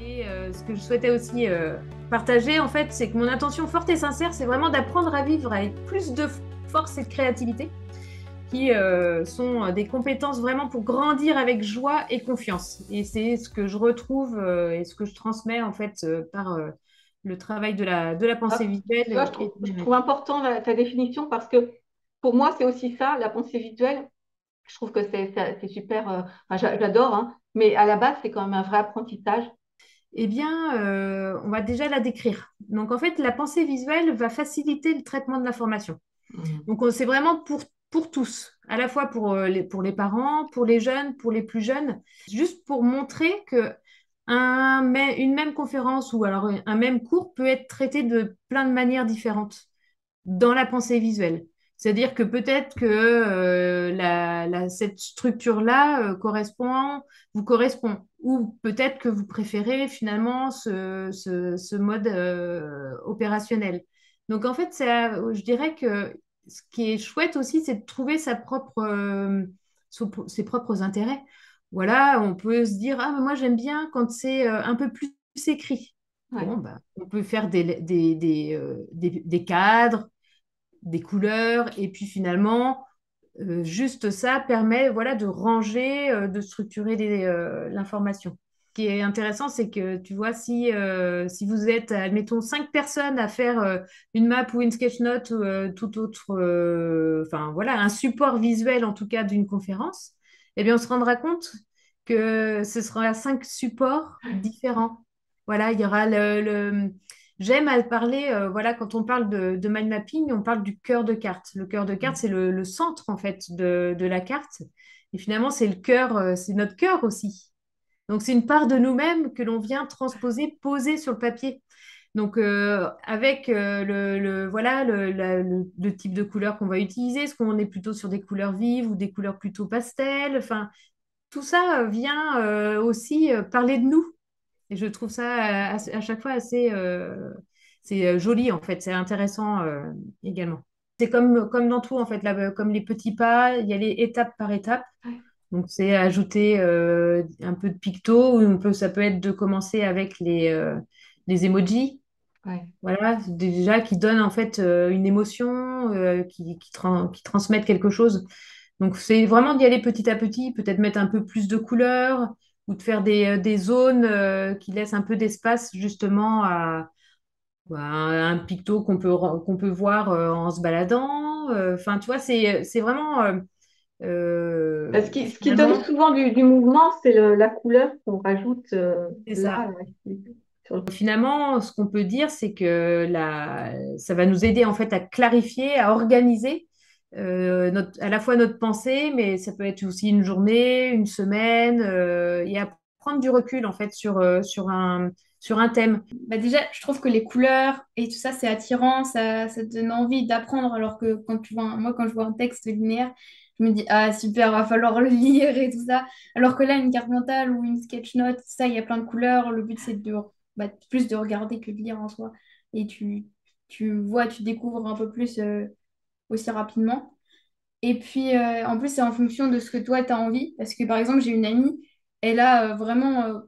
Et ce que je souhaitais aussi partager, en fait, c'est que mon intention forte et sincère, c'est vraiment d'apprendre à vivre avec plus de force et de créativité, qui sont des compétences vraiment pour grandir avec joie et confiance. Et c'est ce que je retrouve et ce que je transmets, en fait, par le travail de la pensée Ah, tu vois, visuelle. je trouve important ta définition parce que pour moi, c'est aussi ça, la pensée visuelle. Je trouve que c'est super, enfin, j'adore, hein, mais à la base, c'est quand même un vrai apprentissage. Eh bien, on va déjà la décrire. Donc, en fait, la pensée visuelle va faciliter le traitement de l'information. Mhm. Donc, c'est vraiment pour tous, à la fois pour les parents, pour les jeunes, pour les plus jeunes, juste pour montrer que une même conférence ou alors un même cours peut être traité de plein de manières différentes dans la pensée visuelle. C'est-à-dire que peut-être que cette structure-là vous correspond, ou peut-être que vous préférez finalement ce mode opérationnel. Donc en fait, je dirais que ce qui est chouette aussi, c'est de trouver ses propres intérêts. Voilà, on peut se dire, ah, mais moi j'aime bien quand c'est un peu plus écrit. Ouais. Bon, bah, on peut faire des cadres, des couleurs, et puis finalement, juste ça permet voilà, de ranger, de structurer l'information. Ce qui est intéressant, c'est que tu vois, si vous êtes, admettons, 5 personnes à faire une map ou une sketch note ou tout autre, enfin voilà, un support visuel en tout cas d'une conférence, eh bien, on se rendra compte que ce sera 5 supports différents. Voilà, il y aura J'aime à parler, voilà, quand on parle de mind mapping, on parle du cœur de carte. Le cœur de carte, c'est le centre, en fait, de la carte. Et finalement, c'est le cœur, c'est notre cœur aussi. Donc, c'est une part de nous-mêmes que l'on vient transposer, poser sur le papier. Donc, avec voilà, le type de couleur qu'on va utiliser, est-ce qu'on est plutôt sur des couleurs vives ou des couleurs plutôt pastel? Enfin, tout ça vient aussi parler de nous. Et je trouve ça à chaque fois assez joli, en fait. C'est intéressant également. C'est comme dans tout, en fait, là, comme les petits pas, il y a les étapes par étape. Ouais. Donc, c'est ajouter un peu de picto, ou ça peut être de commencer avec les emojis. Ouais. Voilà, déjà qui donnent en fait une émotion, qui transmettent quelque chose. Donc, c'est vraiment d'y aller petit à petit, peut-être mettre un peu plus de couleurs ou de faire des zones qui laissent un peu d'espace justement à un picto qu'on peut voir en se baladant. Enfin, tu vois, c'est vraiment Ce qui donne finalement, souvent du mouvement, c'est la couleur qu'on rajoute c'est ça. là, sur le- Finalement, ce qu'on peut dire, c'est que ça va nous aider en fait à clarifier, à organiser à la fois notre pensée, mais ça peut être aussi une journée, une semaine, et à prendre du recul en fait sur un thème. Bah déjà, je trouve que les couleurs et tout ça, c'est attirant, ça te donne envie d'apprendre, alors que quand moi, quand je vois un texte linéaire, je me dis, ah super, va falloir le lire et tout ça. Alors que là, une carte mentale ou une sketch note, ça, il y a plein de couleurs. Le but, c'est plus de regarder que de lire en soi. Et tu vois, tu découvres un peu plus aussi rapidement. Et puis, en plus, c'est en fonction de ce que toi, tu as envie. Parce que, par exemple, j'ai une amie, elle a vraiment,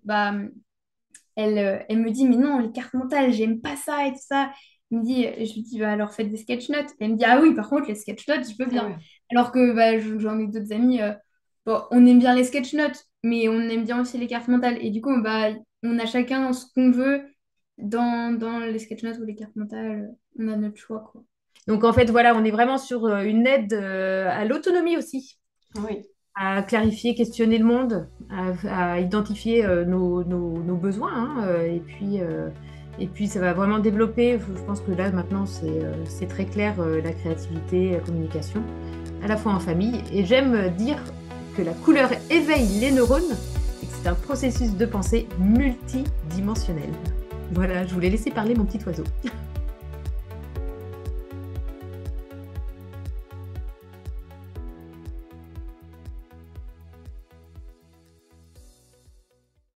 elle me dit, mais non, les cartes mentales, j'aime pas ça et tout ça. Je lui dis, bah, alors faites des sketch notes. Elle me dit, ah oui, par contre, les sketch notes, je peux Ah bien. ouais. Alors que bah, j'en ai d'autres amis, bon, on aime bien les sketch notes, mais on aime bien aussi les cartes mentales. Et du coup, bah, on a chacun ce qu'on veut dans les sketch notes ou les cartes mentales. On a notre choix, quoi. Donc en fait, voilà, on est vraiment sur une aide à l'autonomie aussi, Oui. à clarifier, questionner le monde, à identifier nos besoins, hein, et puis ça va vraiment développer. Je pense que là maintenant c'est très clair, la créativité, la communication, à la fois en famille. Et j'aime dire que la couleur éveille les neurones et que c'est un processus de pensée multidimensionnel. Voilà, je voulais laisser parler mon petit oiseau.